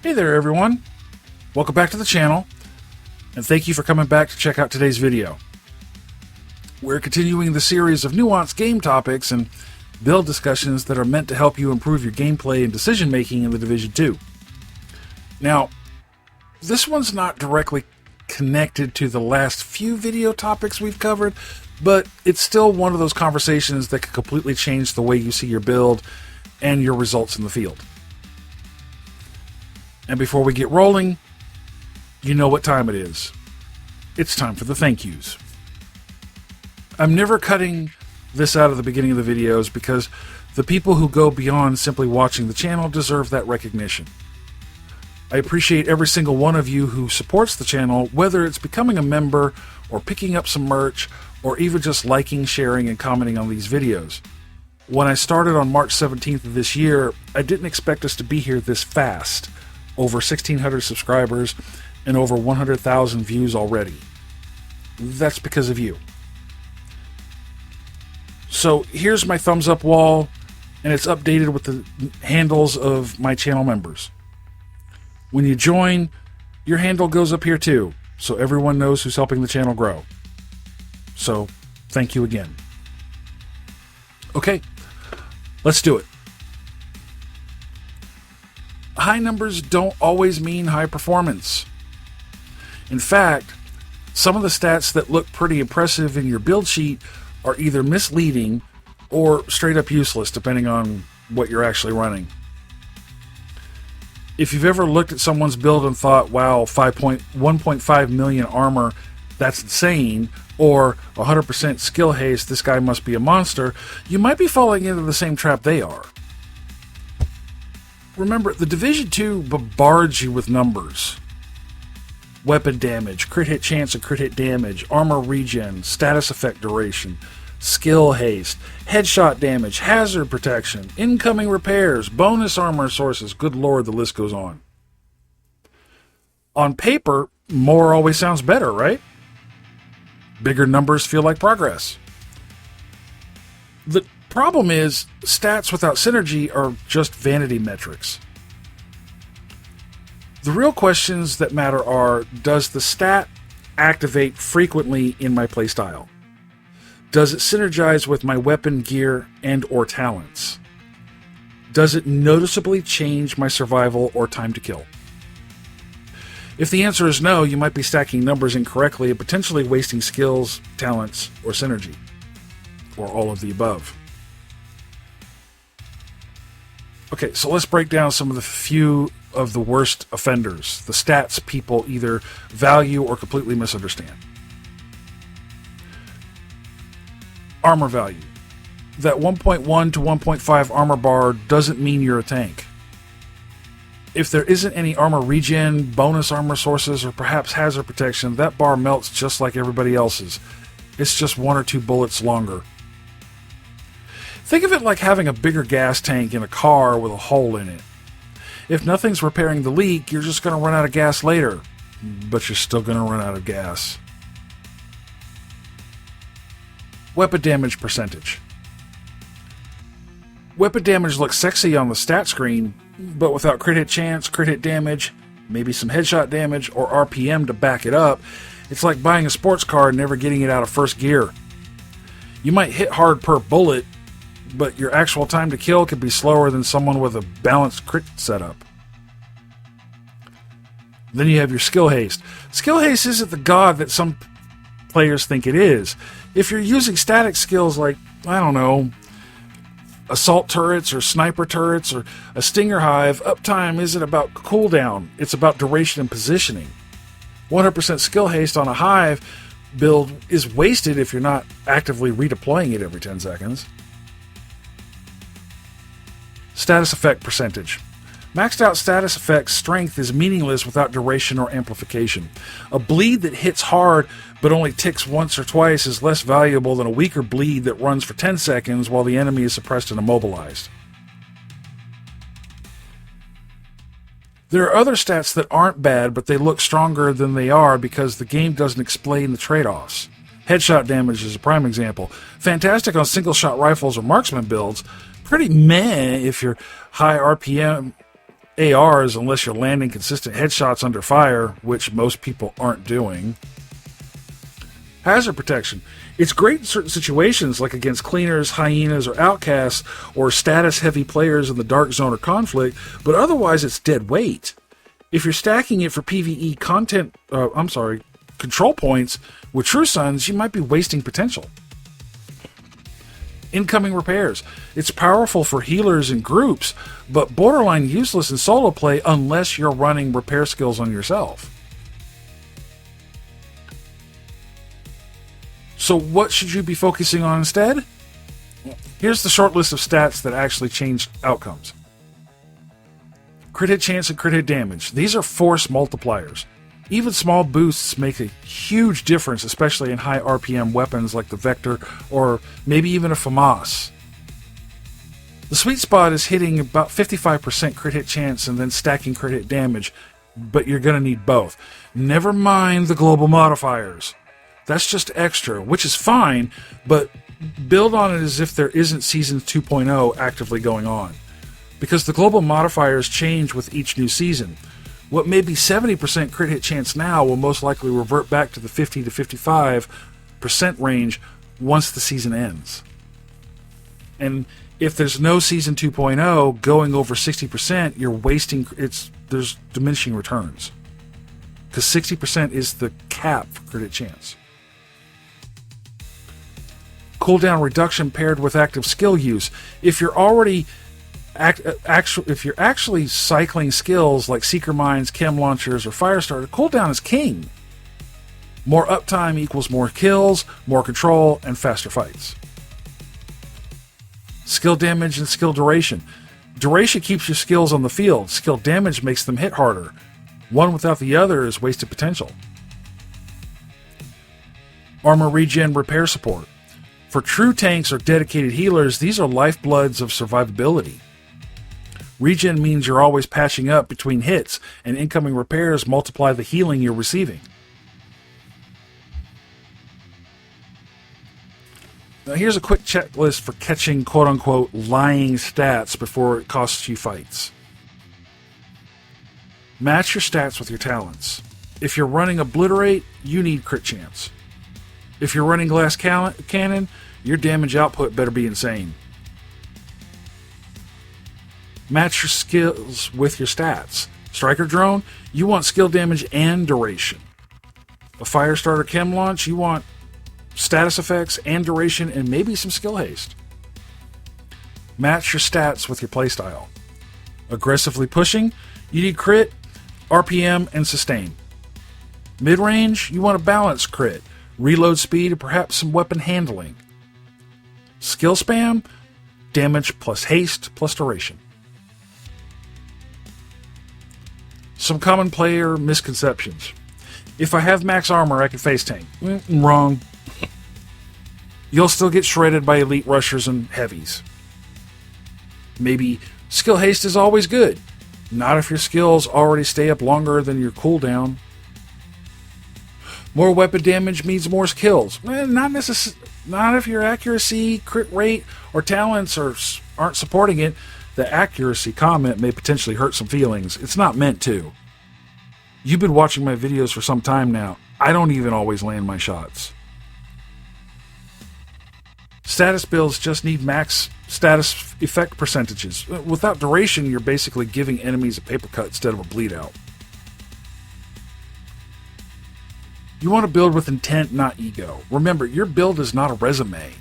Hey there everyone, welcome back to the channel, and thank you for coming back to check out today's video. We're continuing the series of nuanced game topics and build discussions that are meant to help you improve your gameplay and decision making in the Division 2. Now, this one's not directly connected to the last few video topics we've covered, but it's still one of those conversations that could completely change the way you see your build and your results in the field. And before we get rolling, you know what time it is. It's time for the thank yous. I'm never cutting this out of the beginning of the videos because the people who go beyond simply watching the channel deserve that recognition. I appreciate every single one of you who supports the channel, whether it's becoming a member or picking up some merch or even just liking, sharing, and commenting on these videos. When I started on March 17th of this year, I didn't expect us to be here this fast. Over 1,600 subscribers and over 100,000 views already. That's because of you. So here's my thumbs up wall, and it's updated with the handles of my channel members. When you join, your handle goes up here too, so everyone knows who's helping the channel grow. So, thank you again. Okay, let's do it. High numbers don't always mean high performance. In fact, some of the stats that look pretty impressive in your build sheet are either misleading or straight up useless, depending on what you're actually running. If you've ever looked at someone's build and thought, wow, 1.5 million armor, that's insane, or 100% skill haste, this guy must be a monster, you might be falling into the same trap they are. Remember, the Division 2 bombards you with numbers. Weapon damage, crit hit chance and crit hit damage, armor regen, status effect duration, skill haste, headshot damage, hazard protection, incoming repairs, bonus armor sources. Good lord, the list goes on. On paper, more always sounds better, right? Bigger numbers feel like progress. The problem is, stats without synergy are just vanity metrics. The real questions that matter are, does the stat activate frequently in my playstyle? Does it synergize with my weapon gear and or talents? Does it noticeably change my survival or time to kill? If the answer is no, you might be stacking numbers incorrectly and potentially wasting skills, talents, or synergy. Or all of the above. Okay, so let's break down some of the few of the worst offenders, the stats people either value or completely misunderstand. Armor value. That 1.1 to 1.5 armor bar doesn't mean you're a tank. If there isn't any armor regen, bonus armor sources, or perhaps hazard protection, that bar melts just like everybody else's. It's just 1 or 2 bullets longer. Think of it like having a bigger gas tank in a car with a hole in it. If nothing's repairing the leak, you're just going to run out of gas later. But you're still going to run out of gas. Weapon damage percentage. Weapon damage looks sexy on the stat screen, but without crit hit chance, crit hit damage, maybe some headshot damage, or RPM to back it up, it's like buying a sports car and never getting it out of first gear. You might hit hard per bullet, but your actual time to kill could be slower than someone with a balanced crit setup. Then you have your skill haste. Skill haste isn't the god that some players think it is. If you're using static skills like, I don't know, assault turrets or sniper turrets or a stinger hive, uptime isn't about cooldown, it's about duration and positioning. 100% skill haste on a hive build is wasted if you're not actively redeploying it every 10 seconds. Status effect percentage. Maxed out status effect strength is meaningless without duration or amplification. A bleed that hits hard but only ticks once or twice is less valuable than a weaker bleed that runs for 10 seconds while the enemy is suppressed and immobilized. There are other stats that aren't bad, but they look stronger than they are because the game doesn't explain the trade-offs. Headshot damage is a prime example. Fantastic on single-shot rifles or marksman builds. Pretty meh if you're high RPM ARs unless you're landing consistent headshots under fire, which most people aren't doing. Hazard protection. It's great in certain situations, like against cleaners, hyenas, or outcasts, or status-heavy players in the dark zone or conflict, but otherwise it's dead weight. If you're stacking it for PvE control points with True Sons, you might be wasting potential. Incoming repairs. It's powerful for healers and groups, but borderline useless in solo play unless you're running repair skills on yourself. So what should you be focusing on instead? Here's the short list of stats that actually change outcomes. Crit hit chance and crit hit damage. These are force multipliers. Even small boosts make a huge difference, especially in high RPM weapons like the Vector or maybe even a FAMAS. The sweet spot is hitting about 55% crit hit chance and then stacking crit hit damage, but you're going to need both. Never mind the global modifiers. That's just extra, which is fine, but build on it as if there isn't Season 2.0 actively going on, because the global modifiers change with each new season. What may be 70% crit hit chance now will most likely revert back to the 50 to 55% range once the season ends. And if there's no Season 2.0, going over 60%, you're wasting, there's diminishing returns. Because 60% is the cap for crit hit chance. Cooldown reduction paired with active skill use. If you're already if you're actually cycling skills like Seeker Mines, Chem Launchers, or Firestarter, cooldown is king. More uptime equals more kills, more control, and faster fights. Skill damage and skill duration. Duration keeps your skills on the field. Skill damage makes them hit harder. One without the other is wasted potential. Armor regen repair support. For true tanks or dedicated healers, these are lifebloods of survivability. Regen means you're always patching up between hits, and incoming repairs multiply the healing you're receiving. Now here's a quick checklist for catching quote-unquote lying stats before it costs you fights. Match your stats with your talents. If you're running Obliterate, you need crit chance. If you're running glass cannon, your damage output better be insane. Match your skills with your stats. Striker drone, you want skill damage and duration. A Firestarter chem launch, you want status effects and duration and maybe some skill haste. Match your stats with your playstyle. Aggressively pushing, you need crit, RPM, and sustain. Mid-range, you want a balanced crit, reload speed, and perhaps some weapon handling. Skill spam, damage plus haste plus duration. Some common player misconceptions. If I have max armor, I can face tank. Wrong. You'll still get shredded by elite rushers and heavies. Maybe skill haste is always good. Not if your skills already stay up longer than your cooldown. More weapon damage means more kills. Not if your accuracy, crit rate, or talents aren't supporting it. The accuracy comment may potentially hurt some feelings. It's not meant to. You've been watching my videos for some time now. I don't even always land my shots. Status builds just need max status effect percentages. Without duration, you're basically giving enemies a paper cut instead of a bleed out. You want to build with intent, not ego. Remember, your build is not a resume.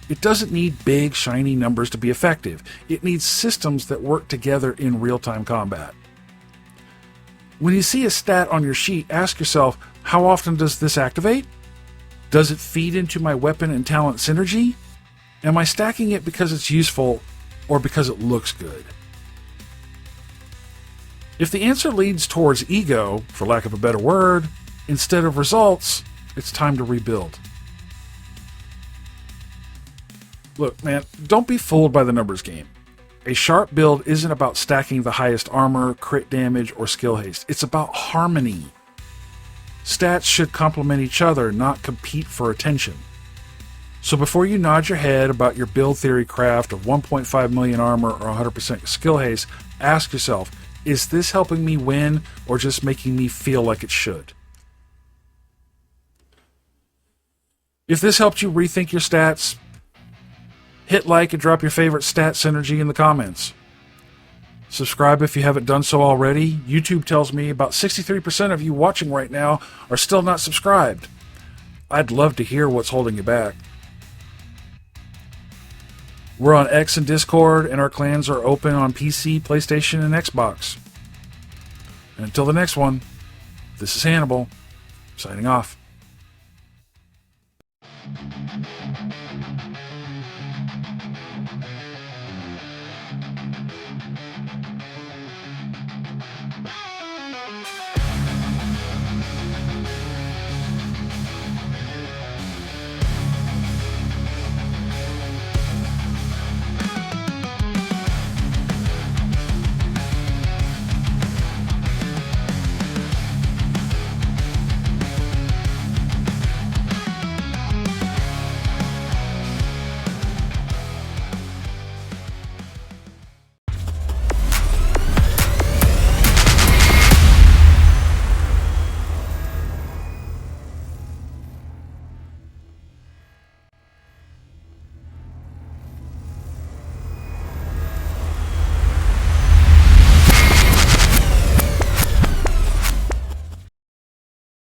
It doesn't need big, shiny numbers to be effective. It needs systems that work together in real-time combat. When you see a stat on your sheet, ask yourself, how often does this activate? Does it feed into my weapon and talent synergy? Am I stacking it because it's useful or because it looks good? If the answer leads towards ego, for lack of a better word, instead of results, it's time to rebuild. Look, man, don't be fooled by the numbers game. A sharp build isn't about stacking the highest armor, crit damage, or skill haste. It's about harmony. Stats should complement each other, not compete for attention. So before you nod your head about your build theory craft of 1.5 million armor or 100% skill haste, ask yourself, Is this helping me win or just making me feel like it should? If this helped you rethink your stats, hit like and drop your favorite stat synergy in the comments. Subscribe if you haven't done so already. YouTube tells me about 63% of you watching right now are still not subscribed. I'd love to hear what's holding you back. We're on X and Discord, and our clans are open on PC, PlayStation, and Xbox. And until the next one, this is Hannibal, signing off.